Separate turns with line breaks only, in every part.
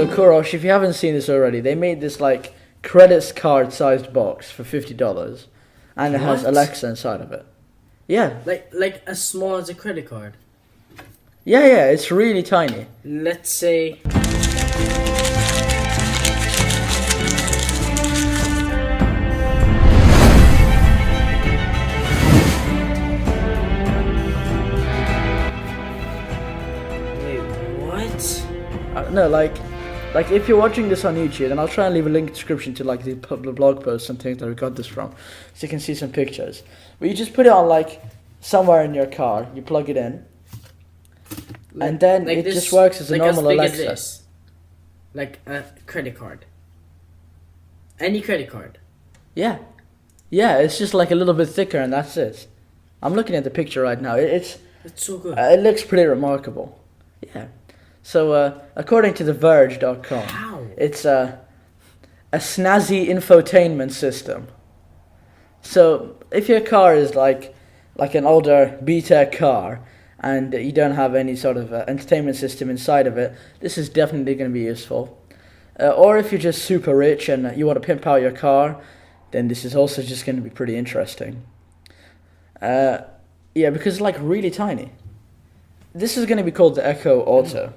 So Kurosh, if you haven't seen this already, they made this like credit card sized box for $50, and it has
What?
Alexa inside of it. Yeah,
Like as small as a credit card.
yeah, it's really tiny.
Let's say. Wait, what?
No, like if you're watching this on YouTube, then I'll try and leave a link in the description to like the blog posts and things that we got this from, so you can see some pictures. But you just put it on like somewhere in your car, you plug it in, and then it just works as a normal
as big
Alexa.
As this. Like a credit card. Any credit card.
Yeah, it's just like a little bit thicker, and that's it. I'm looking at the picture right now. It's
so good.
It looks pretty remarkable. Yeah. So according to TheVerge.com,
How?
it's a snazzy infotainment system. So if your car is like an older BTEC car and you don't have any sort of entertainment system inside of it, this is definitely going to be useful. Or if you're just super rich and you want to pimp out your car, then this is also just going to be pretty interesting. Yeah, because it's like really tiny. This is going to be called the Echo Auto.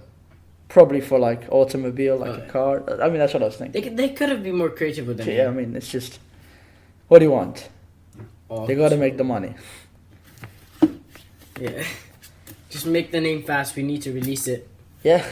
Probably for like automobile, like a car. I mean, that's what I was thinking.
They could have been more creative with it.
Yeah, I mean, it's just, what do you want? They got to make the money.
Yeah. Just make the name fast. We need to release it.
Yeah.